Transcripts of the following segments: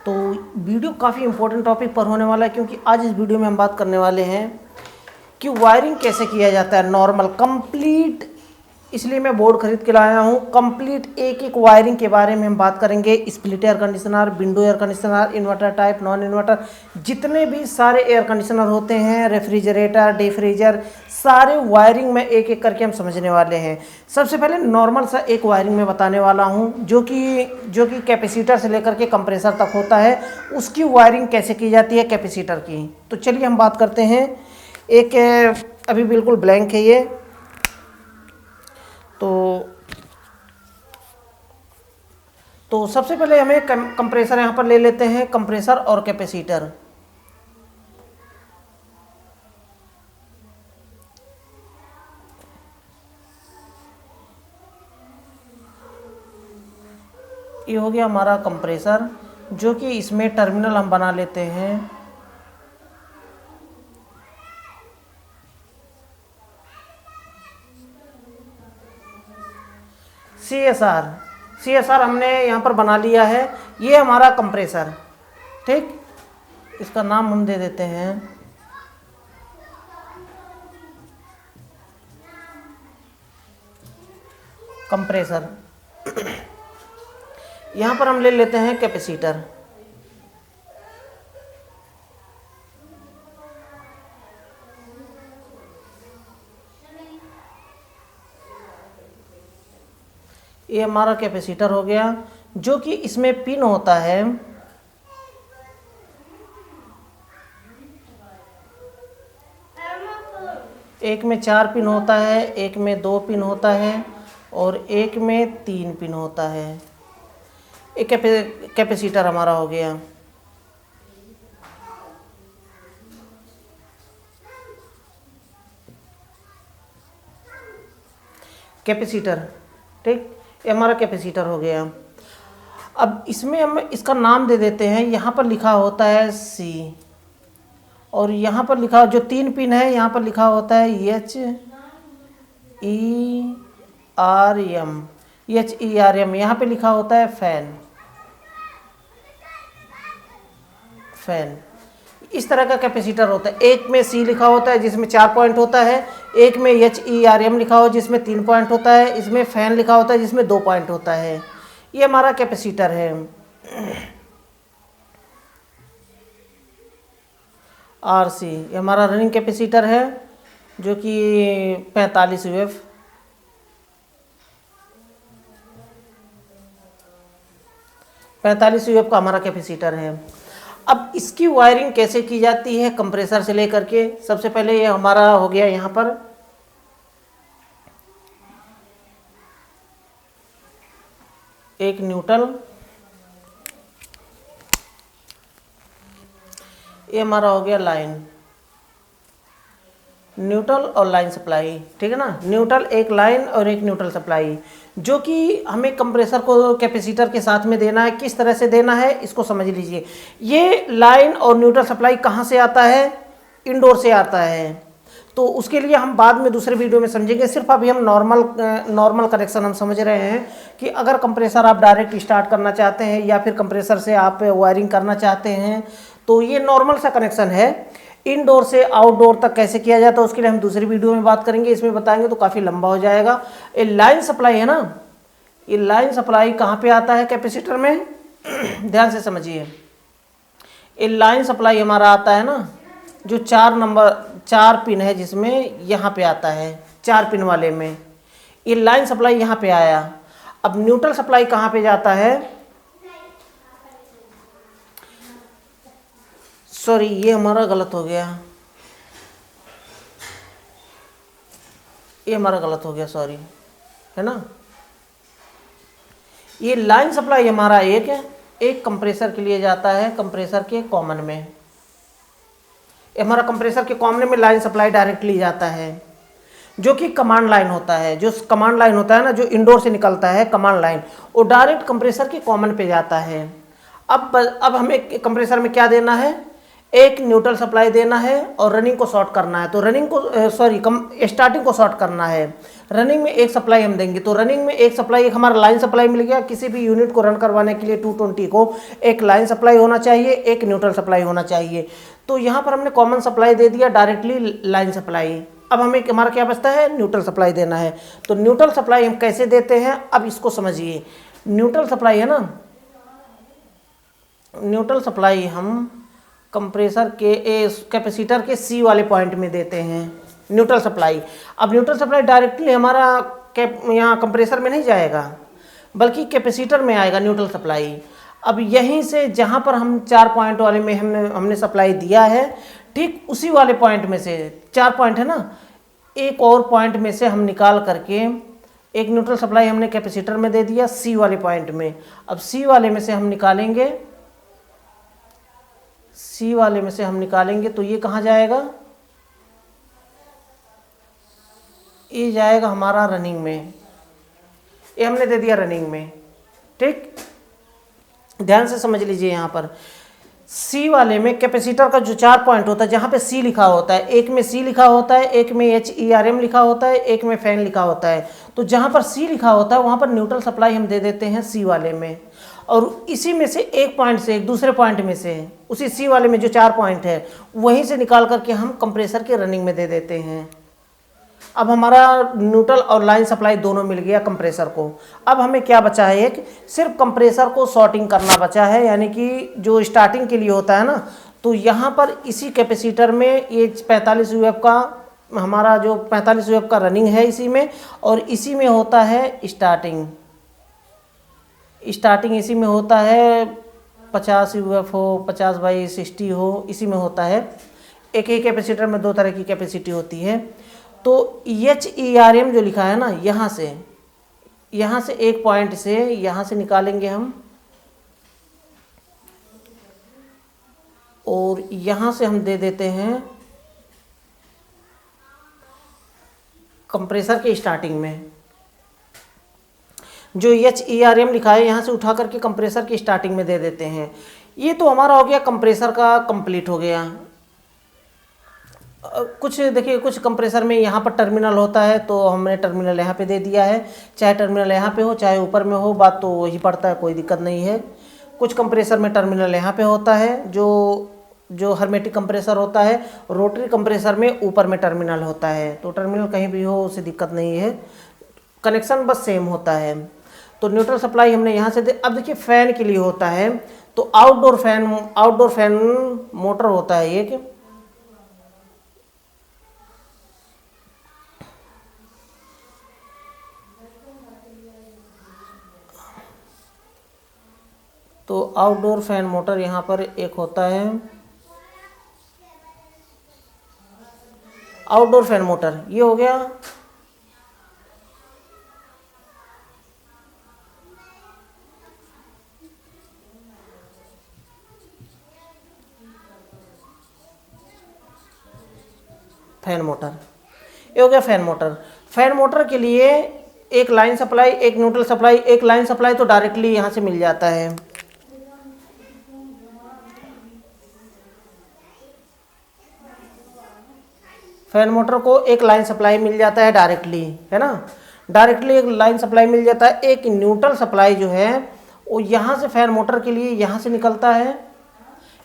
तो वीडियो काफ़ी important topic पर होने वाला है, क्योंकि आज इस वीडियो में हम बात करने वाले हैं कि वायरिंग कैसे किया जाता है नॉर्मल कंप्लीट। इसलिए मैं बोर्ड खरीद के लाया हूँ। कंप्लीट एक एक वायरिंग के बारे में हम बात करेंगे। Split air conditioner, window air conditioner, inverter type, non inverter, जितने भी सारे एयर कंडीशनर होते हैं, रेफ्रिजरेटर, डिफ्रीजर, सारे वायरिंग में एक एक करके हम समझने वाले हैं। सबसे पहले नॉर्मल सा एक वायरिंग में बताने वाला हूँ, जो कि कैपेसिटर से लेकर के कंप्रेसर तक होता है। उसकी वायरिंग कैसे की जाती है कैपेसिटर की। तो चलिए हम बात करते हैं। एक अभी बिल्कुल ब्लैंक है ये। तो सबसे पहले हमें कंप्रेसर यहाँ पर ले लेते हैं, कंप्रेसर और कैपेसिटर। ये हो गया हमारा कंप्रेसर, जो कि इसमें टर्मिनल हम बना लेते हैं। CSR हमने यहाँ पर बना लिया है। ये हमारा कंप्रेसर, ठीक। इसका नाम हम दे देते हैं कंप्रेसर। यहाँ पर हम ले लेते हैं कैपेसिटर। ये हमारा कैपेसिटर हो गया, जो कि इसमें पिन होता है। एक में 4 पिन होता है, एक में 2 पिन होता है और एक में 3 पिन होता है। एक कैपेसिटर हमारा हो गया। कैपेसिटर, ठीक। ये हमारा कैपेसिटर हो गया। अब इसमें हम इसका नाम दे देते हैं। यहाँ पर लिखा होता है C, और यहाँ पर लिखा जो 3 पिन है यहाँ पर लिखा होता है HERM। यहाँ पे लिखा होता है फैन। इस तरह का कैपेसिटर होता है। एक में C लिखा होता है जिसमें 4 पॉइंट होता है, एक में HERM लिखा हो जिसमें 3 पॉइंट होता है, इसमें फैन लिखा होता है जिसमें 2 पॉइंट होता है। ये हमारा कैपेसिटर है। RC ये हमारा रनिंग कैपेसिटर है, जो कि 45 UF। का हमारा कैपेसिटर है। अब इसकी वायरिंग कैसे की जाती है कंप्रेसर से लेकर के। सबसे पहले ये हमारा हो गया यहाँ पर एक न्यूट्रल, ये हमारा हो गया लाइन, न्यूट्रल और लाइन सप्लाई, ठीक है ना। न्यूट्रल एक लाइन और एक न्यूट्रल सप्लाई, जो कि हमें कंप्रेसर को कैपेसिटर के साथ में देना है। किस तरह से देना है इसको समझ लीजिए। ये लाइन और न्यूट्रल सप्लाई कहाँ से आता है? इंडोर से आता है। तो उसके लिए हम बाद में दूसरे वीडियो में समझेंगे। सिर्फ अभी हम नॉर्मल कनेक्शन हम समझ रहे हैं कि अगर कंप्रेसर आप डायरेक्ट स्टार्ट करना चाहते हैं या फिर कंप्रेसर से आप वायरिंग करना चाहते हैं, तो ये नॉर्मल सा कनेक्शन है। इनडोर से आउटडोर तक कैसे किया जाता है उसके लिए हम दूसरी वीडियो में बात करेंगे। इसमें बताएंगे तो काफ़ी लंबा हो जाएगा। ये लाइन सप्लाई है ना, ये लाइन सप्लाई कहाँ पे आता है कैपेसिटर में? ध्यान से समझिए। ये लाइन सप्लाई हमारा आता है ना, जो 4 पिन है जिसमें यहाँ पे आता है 4 पिन वाले में, ये लाइन सप्लाई यहाँ पे आया। अब न्यूट्रल सप्लाई कहाँ पे जाता है? सॉरी, ये हमारा गलत हो गया, ये हमारा गलत हो गया, सॉरी, है ना। ये लाइन सप्लाई हमारा एक कंप्रेसर के लिए जाता है, कंप्रेसर के कॉमन में। हमारा कंप्रेसर के कॉमन में लाइन सप्लाई डायरेक्टली जाता है, जो कि कमांड लाइन होता है। जो कमांड लाइन होता है ना, जो इंडोर से निकलता है कमांड लाइन, वो डायरेक्ट कंप्रेसर के कॉमन पे जाता है। अब हमें कंप्रेसर में क्या देना है? एक न्यूट्रल सप्लाई देना है और रनिंग को शॉर्ट करना है। तो रनिंग को स्टार्टिंग को शॉर्ट करना है। रनिंग में एक सप्लाई हम देंगे, तो रनिंग में एक सप्लाई, एक हमारा लाइन सप्लाई मिल गया। किसी भी यूनिट को रन करवाने के लिए 220 को एक लाइन सप्लाई होना चाहिए, एक न्यूट्रल सप्लाई होना चाहिए। तो यहाँ पर हमने कॉमन सप्लाई दे दिया, डायरेक्टली लाइन सप्लाई। अब हमें हमारा क्या बचता है, न्यूट्रल सप्लाई देना है। तो न्यूट्रल सप्लाई हम कैसे देते हैं, अब इसको समझिए। न्यूट्रल सप्लाई है ना, न्यूट्रल सप्लाई हम कंप्रेसर के कैपेसिटर के सी वाले पॉइंट में देते हैं न्यूट्रल सप्लाई। अब न्यूट्रल सप्लाई डायरेक्टली हमारा यहाँ कंप्रेसर में नहीं जाएगा, बल्कि कैपेसिटर में आएगा न्यूट्रल सप्लाई। अब यहीं से जहाँ पर हम 4 पॉइंट वाले में हमने सप्लाई दिया है, ठीक उसी वाले पॉइंट में से 4 पॉइंट है ना, एक और पॉइंट में से हम निकाल करके एक न्यूट्रल सप्लाई हमने कैपेसिटर में दे दिया सी वाले पॉइंट में। अब सी वाले में से हम निकालेंगे, सी वाले में से हम निकालेंगे तो ये कहाँ जाएगा, ये जाएगा हमारा रनिंग में। ये हमने दे दिया रनिंग में, ठीक। ध्यान से समझ लीजिए, यहाँ पर सी वाले में कैपेसिटर का जो 4 पॉइंट होता है, जहाँ पे सी लिखा होता है, एक में सी लिखा होता है, एक में HERM लिखा होता है, एक में फैन लिखा होता है। तो जहाँ पर सी लिखा होता है वहाँ पर न्यूट्रल सप्लाई हम दे देते हैं सी वाले में, और इसी में से एक पॉइंट से एक दूसरे पॉइंट में से उसी सी वाले में जो 4 पॉइंट है वहीं से निकाल करके हम कंप्रेसर के रनिंग में दे देते हैं। अब हमारा न्यूट्रल और लाइन सप्लाई दोनों मिल गया कंप्रेसर को। अब हमें क्या बचा है, एक सिर्फ कंप्रेसर को शॉर्टिंग करना बचा है, यानी कि जो स्टार्टिंग के लिए होता है ना, तो यहाँ पर इसी कैपेसिटर में ये 45 UF का हमारा जो 45 UF का रनिंग है इसी में, और इसी में होता है स्टार्टिंग इसी में होता है 50 UF हो, 50/60 हो, इसी में होता है। एक ही कैपेसिटर में 2 तरह की कैपेसिटी होती है। तो HERM जो लिखा है ना, यहाँ से एक पॉइंट से यहाँ से निकालेंगे हम, और यहाँ से हम दे देते हैं कंप्रेसर के स्टार्टिंग में। जो HERM लिखा है यहाँ से उठा करके कंप्रेसर की स्टार्टिंग में दे देते हैं। ये तो हमारा हो गया कंप्रेसर का कंप्लीट हो गया। कुछ देखिए, कुछ कंप्रेसर में यहाँ पर टर्मिनल होता है, तो हमने टर्मिनल यहाँ पे दे दिया है। चाहे टर्मिनल यहाँ पे हो चाहे ऊपर में हो, बात तो वही पड़ता है, कोई दिक्कत नहीं है। कुछ कंप्रेसर में टर्मिनल यहाँ पे होता है, जो हर्मेटिक कंप्रेसर होता है। रोटरी कंप्रेसर में ऊपर में टर्मिनल होता है, तो टर्मिनल कहीं भी हो उससे दिक्कत नहीं है, कनेक्शन बस सेम होता है। तो न्यूट्रल सप्लाई हमने यहाँ से अब देखिए फैन के लिए होता है, तो आउटडोर फैन मोटर होता है एक, तो आउटडोर फैन मोटर यहाँ पर एक होता है। आउटडोर फैन मोटर ये हो गया। फैन मोटर ये हो गया फैन मोटर। फैन मोटर के लिए एक लाइन सप्लाई, एक न्यूट्रल सप्लाई। एक लाइन सप्लाई तो डायरेक्टली यहाँ से मिल जाता है। फैन मोटर को एक लाइन सप्लाई मिल जाता है डायरेक्टली, है ना, डायरेक्टली एक लाइन सप्लाई मिल जाता है। एक न्यूट्रल सप्लाई जो है वो यहाँ से फैन मोटर के लिए यहाँ से निकलता है।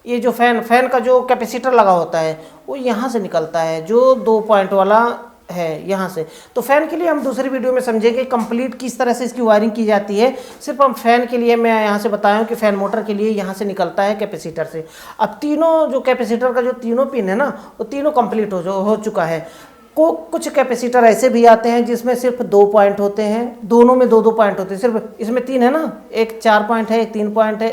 ये जो फैन का जो कैपेसिटर लगा होता है वो यहाँ से निकलता है, जो 2 पॉइंट वाला है यहाँ से। तो फैन के लिए हम दूसरी वीडियो में समझेंगे कंप्लीट किस तरह से इसकी वायरिंग की जाती है। सिर्फ हम फैन के लिए मैं यहाँ से बताया हूँ कि फैन मोटर के लिए यहाँ से निकलता है कैपेसिटर से। अब तीनों जो कैपेसिटर का जो तीनों पिन है ना, वो तीनों कंप्लीट हो चुका है। कुछ कैपेसिटर ऐसे भी आते हैं जिसमें सिर्फ 2 पॉइंट होते हैं, दोनों में 2-2 पॉइंट होते हैं। सिर्फ इसमें 3 है ना, एक 4 पॉइंट है, एक 3 पॉइंट है,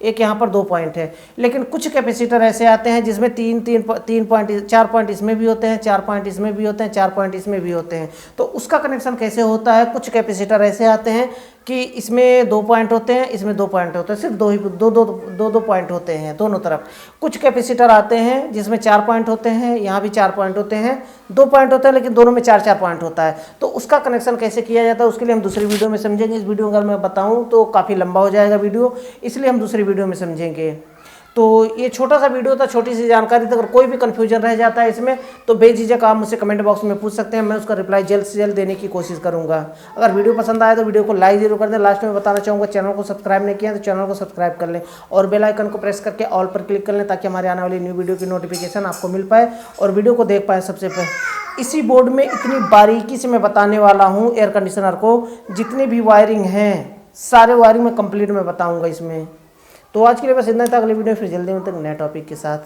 एक यहाँ पर 2 पॉइंट है। लेकिन कुछ कैपेसिटर ऐसे आते हैं जिसमें 3 पॉइंट, 4 पॉइंट इसमें भी होते हैं, 4 पॉइंट इसमें भी होते हैं, 4 पॉइंट इसमें भी होते हैं। तो उसका कनेक्शन कैसे होता है, कुछ कैपेसिटर ऐसे आते हैं कि इसमें 2 पॉइंट होते हैं, इसमें 2 पॉइंट होते हैं, सिर्फ दो पॉइंट होते हैं दोनों तरफ। कुछ कैपेसिटर आते हैं जिसमें 4 पॉइंट होते हैं, यहाँ भी 4 पॉइंट होते हैं, 2 पॉइंट होते हैं लेकिन दोनों में 4-4 पॉइंट होता है। तो उसका कनेक्शन कैसे किया जाता है उसके लिए हम दूसरी वीडियो में समझेंगे। इस वीडियो अगर मैं बताऊँ तो काफ़ी लंबा हो जाएगा वीडियो, इसलिए हम दूसरी वीडियो में समझेंगे। तो ये छोटा सा वीडियो था, छोटी सी जानकारी थी। अगर कोई भी कन्फ्यूजन रह जाता है इसमें तो बेझिझक आप मुझसे कमेंट बॉक्स में पूछ सकते हैं, मैं उसका रिप्लाई जल्द से जल्द देने की कोशिश करूंगा। अगर वीडियो पसंद आए तो वीडियो को लाइक जरूर कर दें। लास्ट में बताना चाहूँगा, चैनल को सब्सक्राइब नहीं किया तो चैनल को सब्सक्राइब कर लें और बेल आइकन को प्रेस करके ऑल पर क्लिक कर लें, ताकि हमारे आने वाली न्यू वीडियो की नोटिफिकेशन आपको मिल पाए और वीडियो को देख पाए सबसे पहले। इसी बोर्ड में इतनी बारीकी से मैं बताने वाला हूँ एयर कंडीशनर को, जितनी भी वायरिंग हैं सारे वायरिंग में कंप्लीट मैं बताऊंगा इसमें। तो आज के लिए बस इतना ही था। अगले वीडियो में फिर जल्दी मिलते हैं नए टॉपिक के साथ।